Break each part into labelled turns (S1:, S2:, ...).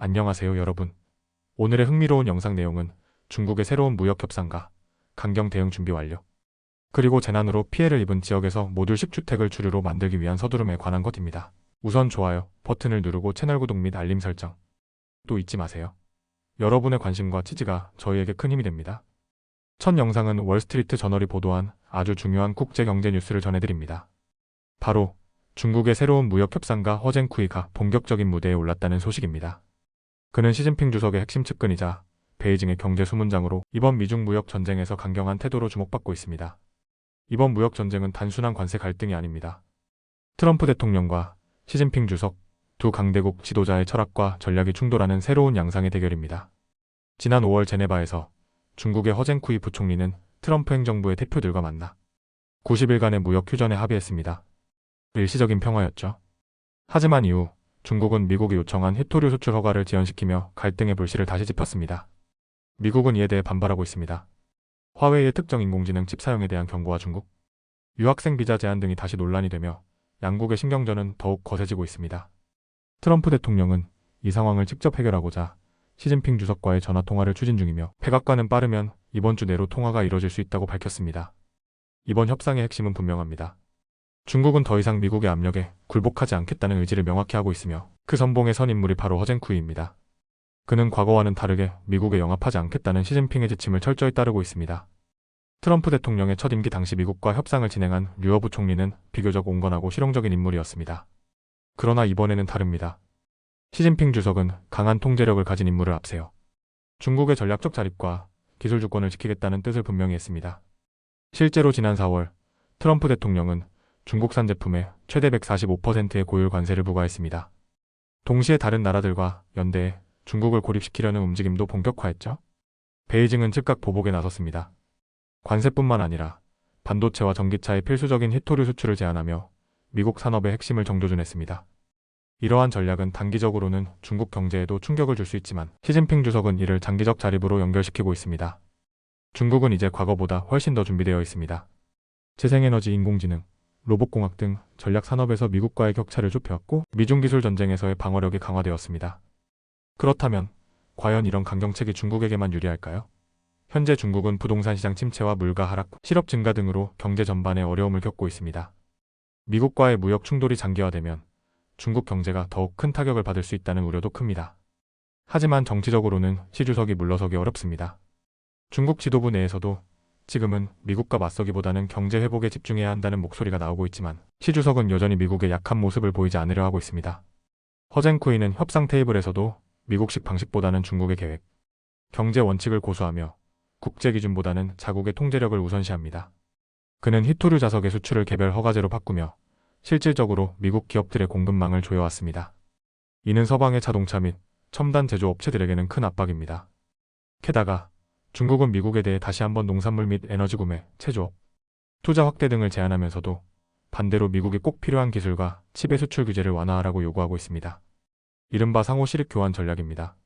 S1: 안녕하세요 여러분. 오늘의 흥미로운 영상 내용은 중국의 새로운 무역협상과 강경 대응 준비 완료, 그리고 재난으로 피해를 입은 지역에서 모듈식 주택을 주류로 만들기 위한 서두름에 관한 것입니다. 우선 좋아요 버튼을 누르고 채널 구독 및 알림 설정 또 잊지 마세요. 여러분의 관심과 지지가 저희에게 큰 힘이 됩니다. 첫 영상은 월스트리트 저널이 보도한 아주 중요한 국제 경제 뉴스를 전해드립니다. 바로 중국의 새로운 무역협상가 허쟁쿠이가 본격적인 무대에 올랐다는 소식입니다. 그는 시진핑 주석의 핵심 측근이자 베이징의 경제 수문장으로 이번 미중 무역 전쟁에서 강경한 태도로 주목받고 있습니다. 이번 무역 전쟁은 단순한 관세 갈등이 아닙니다. 트럼프 대통령과 시진핑 주석, 두 강대국 지도자의 철학과 전략이 충돌하는 새로운 양상의 대결입니다. 지난 5월 제네바에서 중국의 허쟁쿠이 부총리는 트럼프 행정부의 대표들과 만나 90일간의 무역 휴전에 합의했습니다. 일시적인 평화였죠. 하지만 이후 중국은 미국이 요청한 히토류 수출 허가를 지연시키며 갈등의 불씨를 다시 짚었습니다. 미국은 이에 대해 반발하고 있습니다. 화웨이의 특정 인공지능 칩 사용에 대한 경고와 중국, 유학생 비자 제한 등이 다시 논란이 되며 양국의 신경전은 더욱 거세지고 있습니다. 트럼프 대통령은 이 상황을 직접 해결하고자 시진핑 주석과의 전화통화를 추진 중이며 백악관은 빠르면 이번 주 내로 통화가 이뤄질 수 있다고 밝혔습니다. 이번 협상의 핵심은 분명합니다. 중국은 더 이상 미국의 압력에 굴복하지 않겠다는 의지를 명확히 하고 있으며 그 선봉에 선 인물이 바로 허쟁쿠이입니다. 그는 과거와는 다르게 미국에 영합하지 않겠다는 시진핑의 지침을 철저히 따르고 있습니다. 트럼프 대통령의 첫 임기 당시 미국과 협상을 진행한 류어 부총리는 비교적 온건하고 실용적인 인물이었습니다. 그러나 이번에는 다릅니다. 시진핑 주석은 강한 통제력을 가진 인물을 앞세워 중국의 전략적 자립과 기술 주권을 지키겠다는 뜻을 분명히 했습니다. 실제로 지난 4월 트럼프 대통령은 중국산 제품에 최대 145%의 고율 관세를 부과했습니다. 동시에 다른 나라들과 연대해 중국을 고립시키려는 움직임도 본격화했죠. 베이징은 즉각 보복에 나섰습니다. 관세뿐만 아니라 반도체와 전기차의 필수적인 히토류 수출을 제한하며 미국 산업의 핵심을 정조준했습니다. 이러한 전략은 단기적으로는 중국 경제에도 충격을 줄 수 있지만 시진핑 주석은 이를 장기적 자립으로 연결시키고 있습니다. 중국은 이제 과거보다 훨씬 더 준비되어 있습니다. 재생에너지, 인공지능, 로봇공학 등 전략 산업에서 미국과의 격차를 좁혀왔고 미중 기술 전쟁에서의 방어력이 강화되었습니다. 그렇다면 과연 이런 강경책이 중국에게만 유리할까요? 현재 중국은 부동산 시장 침체와 물가 하락, 실업 증가 등으로 경제 전반에 어려움을 겪고 있습니다. 미국과의 무역 충돌이 장기화되면 중국 경제가 더욱 큰 타격을 받을 수 있다는 우려도 큽니다. 하지만 정치적으로는 시 주석이 물러서기 어렵습니다. 중국 지도부 내에서도 지금은 미국과 맞서기보다는 경제 회복에 집중해야 한다는 목소리가 나오고 있지만 시 주석은 여전히 미국의 약한 모습을 보이지 않으려 하고 있습니다. 허쟁쿠이는 협상 테이블에서도 미국식 방식보다는 중국의 계획, 경제 원칙을 고수하며 국제 기준보다는 자국의 통제력을 우선시합니다. 그는 히토류 자석의 수출을 개별 허가제로 바꾸며 실질적으로 미국 기업들의 공급망을 조여왔습니다. 이는 서방의 자동차 및 첨단 제조업체들에게는 큰 압박입니다. 게다가 중국은 미국에 대해 다시 한번 농산물 및 에너지 구매, 제조업, 투자 확대 등을 제한하면서도 반대로 미국이 꼭 필요한 기술과 칩의 수출 규제를 완화하라고 요구하고 있습니다. 이른바 상호 실익 교환 전략입니다.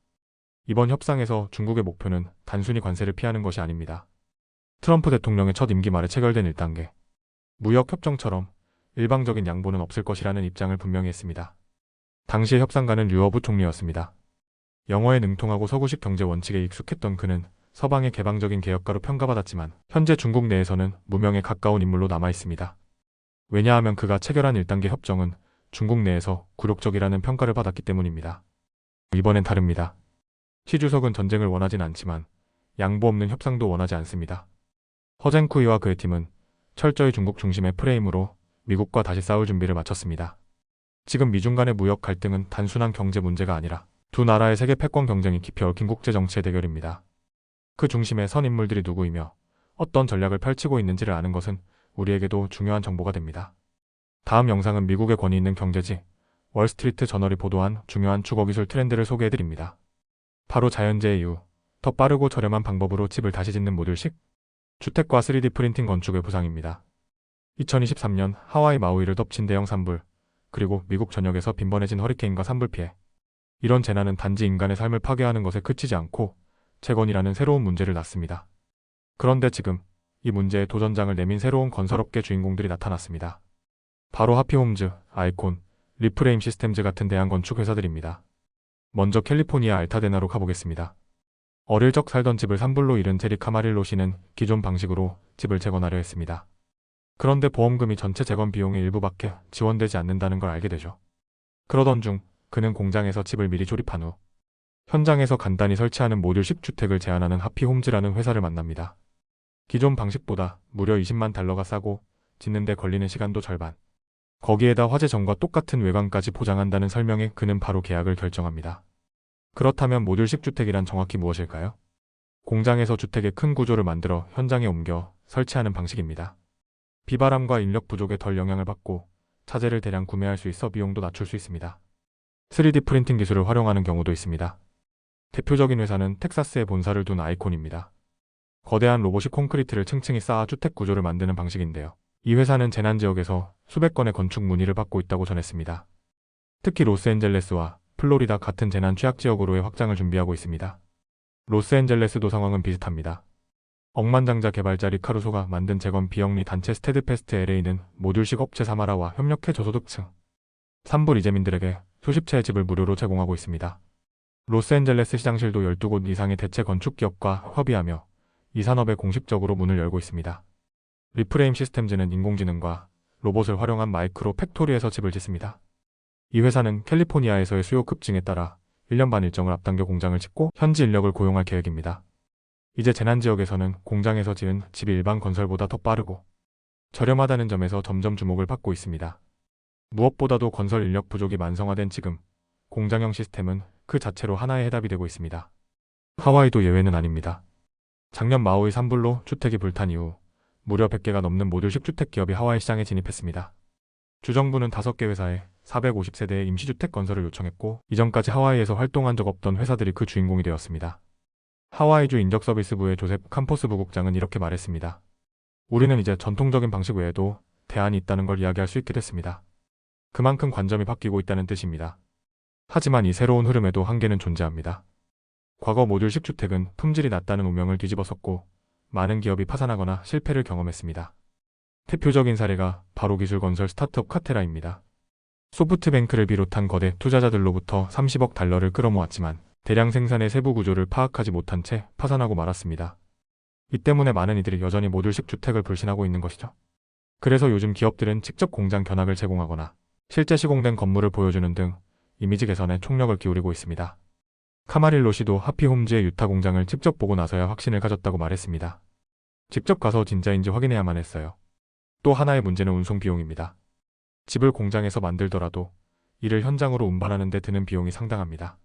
S1: 이번 협상에서 중국의 목표는 단순히 관세를 피하는 것이 아닙니다. 트럼프 대통령의 첫 임기 말에 체결된 1단계 무역 협정처럼 일방적인 양보는 없을 것이라는 입장을 분명히 했습니다. 당시의 협상가는 류어 부총리였습니다. 영어에 능통하고 서구식 경제 원칙에 익숙했던 그는 서방의 개방적인 개혁가로 평가받았지만 현재 중국 내에서는 무명에 가까운 인물로 남아있습니다. 왜냐하면 그가 체결한 1단계 협정은 중국 내에서 굴욕적이라는 평가를 받았기 때문입니다. 이번엔 다릅니다. 시 주석은 전쟁을 원하진 않지만 양보 없는 협상도 원하지 않습니다. 허쟁쿠이와 그의 팀은 철저히 중국 중심의 프레임으로 미국과 다시 싸울 준비를 마쳤습니다. 지금 미중 간의 무역 갈등은 단순한 경제 문제가 아니라 두 나라의 세계 패권 경쟁이 깊이 얽힌 국제 정치의 대결입니다. 그 중심에 선 인물들이 누구이며 어떤 전략을 펼치고 있는지를 아는 것은 우리에게도 중요한 정보가 됩니다. 다음 영상은 미국의 권위 있는 경제지 월스트리트 저널이 보도한 중요한 주거기술 트렌드를 소개해드립니다. 바로 자연재해 이후 더 빠르고 저렴한 방법으로 집을 다시 짓는 모듈식 주택과 3D 프린팅 건축의 부상입니다. 2023년 하와이 마우이를 덮친 대형 산불, 그리고 미국 전역에서 빈번해진 허리케인과 산불 피해. 이런 재난은 단지 인간의 삶을 파괴하는 것에 그치지 않고 재건이라는 새로운 문제를 낳습니다. 그런데 지금 이 문제에 도전장을 내민 새로운 건설업계 주인공들이 나타났습니다. 바로 하피홈즈, 아이콘, 리프레임 시스템즈 같은 대한 건축 회사들입니다. 먼저 캘리포니아 알타데나로 가보겠습니다. 어릴 적 살던 집을 산불로 잃은 제리 카마릴로 씨는 기존 방식으로 집을 재건하려 했습니다. 그런데 보험금이 전체 재건 비용의 일부밖에 지원되지 않는다는 걸 알게 되죠. 그러던 중 그는 공장에서 집을 미리 조립한 후 현장에서 간단히 설치하는 모듈식 주택을 제안하는 하피홈즈라는 회사를 만납니다. 기존 방식보다 무려 20만 달러가 싸고 짓는 데 걸리는 시간도 절반. 거기에다 화재 전과 똑같은 외관까지 보장한다는 설명에 그는 바로 계약을 결정합니다. 그렇다면 모듈식 주택이란 정확히 무엇일까요? 공장에서 주택의 큰 구조를 만들어 현장에 옮겨 설치하는 방식입니다. 비바람과 인력 부족에 덜 영향을 받고 자재를 대량 구매할 수 있어 비용도 낮출 수 있습니다. 3D 프린팅 기술을 활용하는 경우도 있습니다. 대표적인 회사는 텍사스에 본사를 둔 아이콘입니다. 거대한 로봇이 콘크리트를 층층이 쌓아 주택 구조를 만드는 방식인데요. 이 회사는 재난 지역에서 수백 건의 건축 문의를 받고 있다고 전했습니다. 특히 로스앤젤레스와 플로리다 같은 재난 취약 지역으로의 확장을 준비하고 있습니다. 로스앤젤레스도 상황은 비슷합니다. 억만장자 개발자 리카루소가 만든 재건 비영리 단체 스테드패스트 LA는 모듈식 업체 사마라와 협력해 저소득층, 산불 이재민들에게 수십 채의 집을 무료로 제공하고 있습니다. 로스앤젤레스 시장실도 12곳 이상의 대체 건축 기업과 협의하며 이 산업에 공식적으로 문을 열고 있습니다. 리프레임 시스템즈는 인공지능과 로봇을 활용한 마이크로 팩토리에서 집을 짓습니다. 이 회사는 캘리포니아에서의 수요 급증에 따라 1년 반 일정을 앞당겨 공장을 짓고 현지 인력을 고용할 계획입니다. 이제 재난지역에서는 공장에서 지은 집이 일반 건설보다 더 빠르고 저렴하다는 점에서 점점 주목을 받고 있습니다. 무엇보다도 건설 인력 부족이 만성화된 지금 공장형 시스템은 그 자체로 하나의 해답이 되고 있습니다. 하와이도 예외는 아닙니다. 작년 마우이 산불로 주택이 불탄 이후 무려 100개가 넘는 모듈식 주택 기업이 하와이 시장에 진입했습니다. 주정부는 5개 회사에 450세대의 임시주택 건설을 요청했고 이전까지 하와이에서 활동한 적 없던 회사들이 그 주인공이 되었습니다. 하와이주 인적서비스부의 조셉 캄포스 부국장은 이렇게 말했습니다. 우리는 이제 전통적인 방식 외에도 대안이 있다는 걸 이야기할 수 있게 됐습니다. 그만큼 관점이 바뀌고 있다는 뜻입니다. 하지만 이 새로운 흐름에도 한계는 존재합니다. 과거 모듈식 주택은 품질이 낮다는 오명을 뒤집어섰고 많은 기업이 파산하거나 실패를 경험했습니다. 대표적인 사례가 바로 기술건설 스타트업 카테라입니다. 소프트뱅크를 비롯한 거대 투자자들로부터 30억 달러를 끌어모았지만 대량 생산의 세부 구조를 파악하지 못한 채 파산하고 말았습니다. 이 때문에 많은 이들이 여전히 모듈식 주택을 불신하고 있는 것이죠. 그래서 요즘 기업들은 직접 공장 견학을 제공하거나 실제 시공된 건물을 보여주는 등 이미지 개선에 총력을 기울이고 있습니다. 카마릴로 씨도 하피홈즈의 유타 공장을 직접 보고 나서야 확신을 가졌다고 말했습니다. 직접 가서 진짜인지 확인해야만 했어요. 또 하나의 문제는 운송 비용입니다. 집을 공장에서 만들더라도 이를 현장으로 운반하는 데 드는 비용이 상당합니다.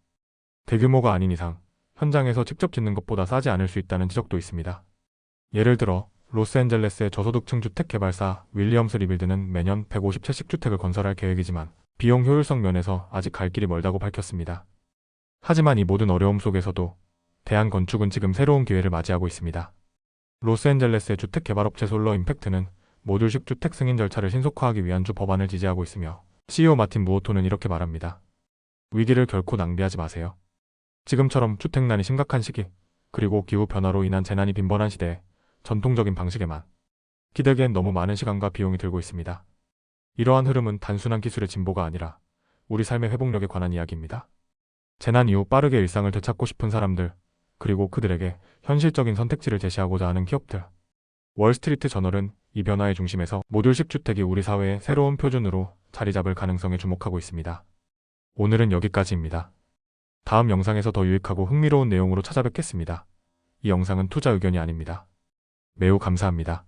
S1: 대규모가 아닌 이상 현장에서 직접 짓는 것보다 싸지 않을 수 있다는 지적도 있습니다. 예를 들어 로스앤젤레스의 저소득층 주택 개발사 윌리엄스 리빌드는 매년 150채씩 주택을 건설할 계획이지만 비용 효율성 면에서 아직 갈 길이 멀다고 밝혔습니다. 하지만 이 모든 어려움 속에서도 대한건축은 지금 새로운 기회를 맞이하고 있습니다. 로스앤젤레스의 주택개발업체 솔러 임팩트는 모듈식 주택 승인 절차를 신속화하기 위한 주 법안을 지지하고 있으며 CEO 마틴 무오토는 이렇게 말합니다. 위기를 결코 낭비하지 마세요. 지금처럼 주택난이 심각한 시기, 그리고 기후변화로 인한 재난이 빈번한 시대에 전통적인 방식에만 기대기엔 너무 많은 시간과 비용이 들고 있습니다. 이러한 흐름은 단순한 기술의 진보가 아니라 우리 삶의 회복력에 관한 이야기입니다. 재난 이후 빠르게 일상을 되찾고 싶은 사람들, 그리고 그들에게 현실적인 선택지를 제시하고자 하는 기업들. 월스트리트 저널은 이 변화의 중심에서 모듈식 주택이 우리 사회의 새로운 표준으로 자리 잡을 가능성에 주목하고 있습니다. 오늘은 여기까지입니다. 다음 영상에서 더 유익하고 흥미로운 내용으로 찾아뵙겠습니다. 이 영상은 투자 의견이 아닙니다. 매우 감사합니다.